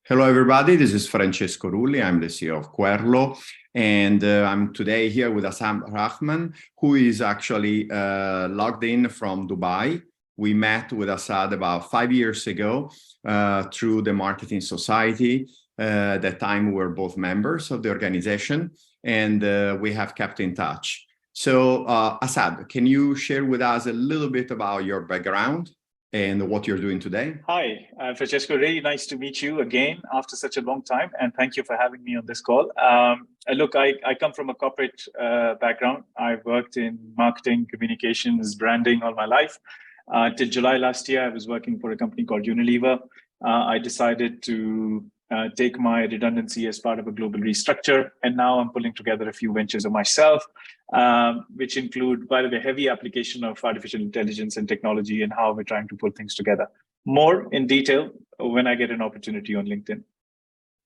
Hello, everybody. This is Francesco Rulli. I'm the CEO of Querlo, and I'm today here with Asad Rehman, who is actually logged in from Dubai. We met with Asad about 5 years ago through the Marketing Society. At that time, we were both members of the organization, and we have kept in touch. So, Asad, can you share with us a little bit about your background and what you're doing today? Hi, Francesco. Really nice to meet you again after such a long time, and thank you for having me on this call. Look, I come from a corporate background. I've worked in marketing, communications, branding all my life. Till July last year, I was working for a company called Unilever. I decided to take my redundancy as part of a global restructure, and now I'm pulling together a few ventures of myself, which include, by the way, heavy application of artificial intelligence and technology and how we're trying to pull things together. More in detail when I get an opportunity on LinkedIn.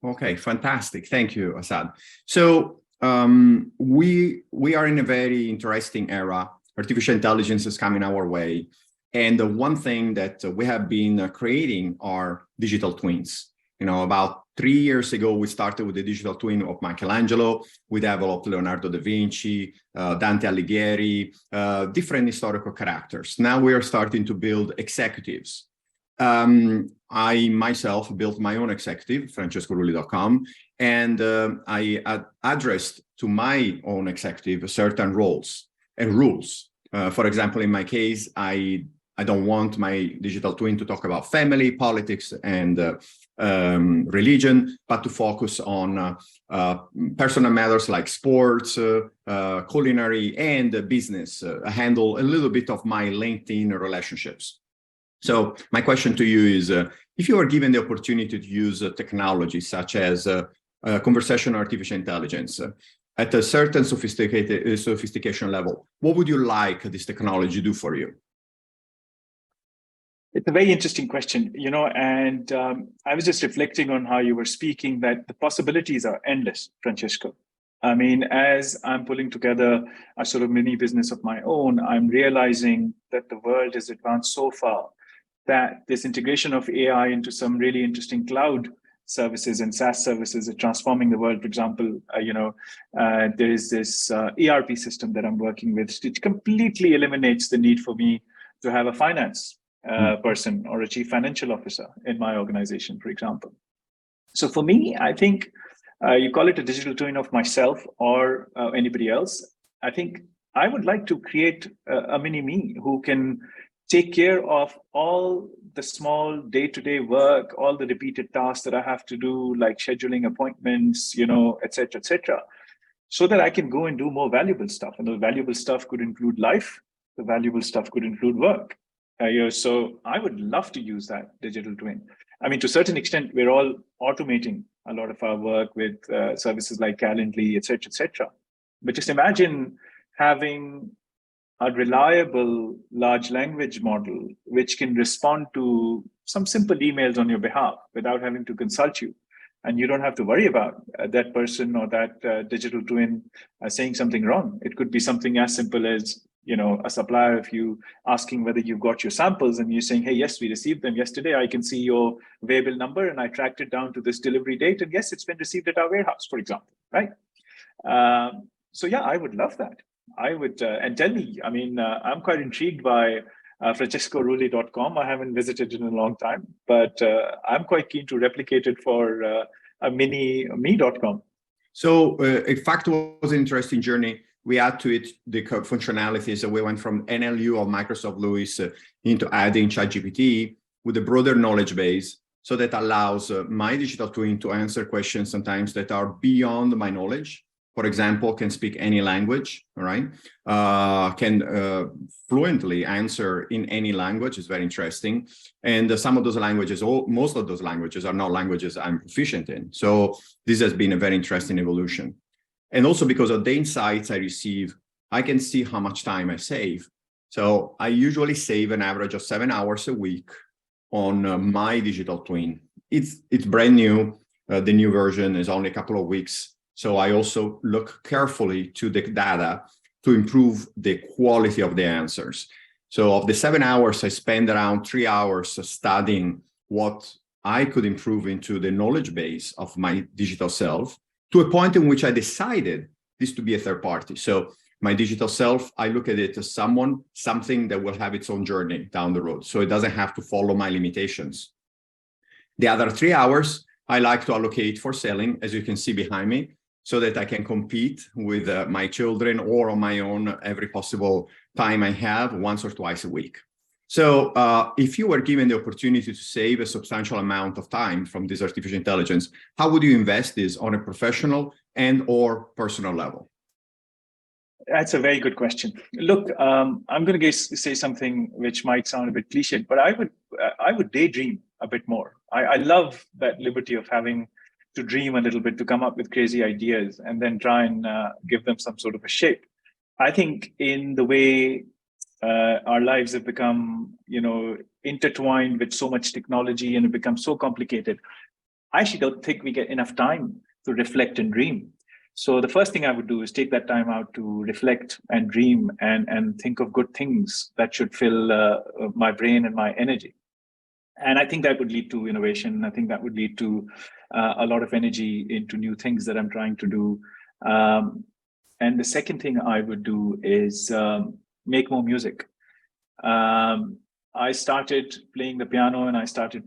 Okay, fantastic. Thank you, Asad. So we are in a very interesting era. Artificial intelligence is coming our way. And the one thing that we have been creating are digital twins. You know, about 3 years ago, we started with the digital twin of Michelangelo. We developed Leonardo da Vinci, Dante Alighieri, different historical characters. Now we are starting to build executives. I myself built my own executive, francescorulli.com, and I addressed to my own executive certain roles and rules. For example, in my case, I don't want my digital twin to talk about family, politics, and religion, but to focus on personal matters like sports, culinary, and business. I handle a little bit of my LinkedIn relationships. So my question to you is, if you are given the opportunity to use technology such as conversational artificial intelligence at a certain sophistication level, what would you like this technology do for you? It's a very interesting question, you know, and I was just reflecting on how you were speaking that the possibilities are endless, Francesco. I mean, as I'm pulling together a sort of mini business of my own, I'm realizing that the world has advanced so far that this integration of AI into some really interesting cloud services and SaaS services are transforming the world. For example, there is this ERP system that I'm working with, which completely eliminates the need for me to have a finance person or a chief financial officer in my organization, for example. So for me, I think you call it a digital twin of myself or anybody else. I think I would like to create a mini me who can take care of all the small day-to-day work, all the repeated tasks that I have to do, like scheduling appointments, you know, et cetera, so that I can go and do more valuable stuff. And the valuable stuff could include life. The valuable stuff could include work. So I would love to use that digital twin. I mean, to a certain extent, we're all automating a lot of our work with services like Calendly, et cetera. But just imagine having a reliable large language model which can respond to some simple emails on your behalf without having to consult you. And you don't have to worry about that person or that digital twin saying something wrong. It could be something as simple as, you know, a supplier of you asking whether you've got your samples and you're saying, hey, yes, we received them yesterday. I can see your weighable number and I tracked it down to this delivery date. And yes, it's been received at our warehouse, for example, right? So yeah, I would love that. I would, and tell me, I mean, I'm quite intrigued by francescorulli.com. I haven't visited in a long time, but I'm quite keen to replicate it for a mini me.com. So in fact, it was an interesting journey. We add to it the functionalities. So we went from NLU of Microsoft Lewis into adding ChatGPT with a broader knowledge base. So that allows my digital twin to answer questions sometimes that are beyond my knowledge. For example, can speak any language, all right? Can fluently answer in any language. It's very interesting. And some of those languages, or most of those languages, are not languages I'm proficient in. So this has been a very interesting evolution. And also because of the insights I receive, I can see how much time I save. So I usually save an average of 7 hours a week on my digital twin. It's brand new. The new version is only a couple of weeks. So I also look carefully to the data to improve the quality of the answers. So of the 7 hours, I spend around 3 hours studying what I could improve into the knowledge base of my digital self, to a point in which I decided this to be a third party. So my digital self, I look at it as something that will have its own journey down the road. So it doesn't have to follow my limitations. The other 3 hours, I like to allocate for selling, as you can see behind me, so that I can compete with my children or on my own every possible time I have, once or twice a week. So if you were given the opportunity to save a substantial amount of time from this artificial intelligence, how would you invest this on a professional and or personal level? That's a very good question. Look, I'm going to say something which might sound a bit cliched, but I would daydream a bit more. I love that liberty of having to dream a little bit, to come up with crazy ideas and then try and give them some sort of a shape. I think in the way our lives have become, intertwined with so much technology, and it becomes so complicated, I actually don't think we get enough time to reflect and dream. So the first thing I would do is take that time out to reflect and dream and think of good things that should fill my brain and my energy. And I think that would lead to innovation. I think that would lead to a lot of energy into new things that I'm trying to do. And the second thing I would do is make more music. I started playing the piano and I started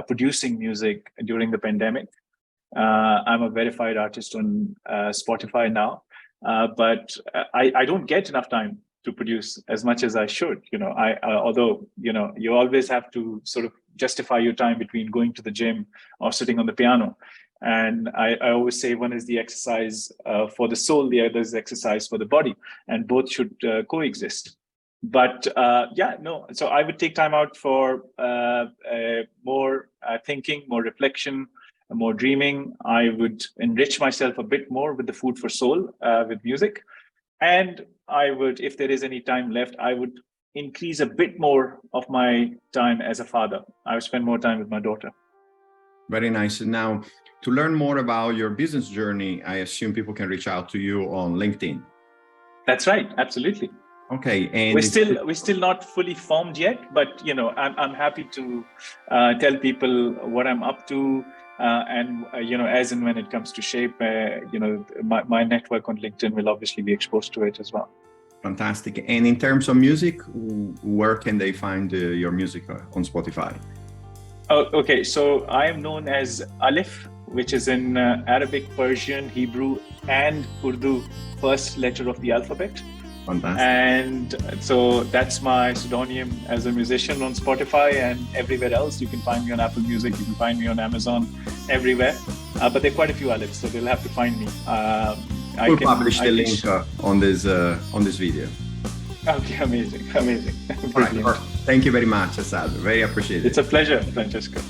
producing music during the pandemic. I'm a verified artist on Spotify now, but I don't get enough time to produce as much as I should. Although you always have to sort of justify your time between going to the gym or sitting on the piano. And I always say one is the exercise for the soul, the other is the exercise for the body, and both should coexist. But so I would take time out for more thinking, more reflection, more dreaming. I would enrich myself a bit more with the food for soul, with music. And I would, if there is any time left, I would increase a bit more of my time as a father. I would spend more time with my daughter. Very nice. Now, to learn more about your business journey, I assume people can reach out to you on LinkedIn. That's right. Absolutely. Okay. And we're still not fully formed yet, but I'm happy to tell people what I'm up to, and as and when it comes to shape, my network on LinkedIn will obviously be exposed to it as well. Fantastic. And in terms of music, where can they find your music on Spotify? Oh, okay. So I am known as Alif, which is in Arabic, Persian, Hebrew, and Urdu, first letter of the alphabet. Fantastic. And so that's my pseudonym as a musician on Spotify and everywhere else. You can find me on Apple Music, you can find me on Amazon, everywhere. But there are quite a few Alifs, so they'll have to find me. We'll publish the link on this video. Okay, amazing. All right, thank you very much, Asad. Very appreciated. It's a pleasure, Francesco.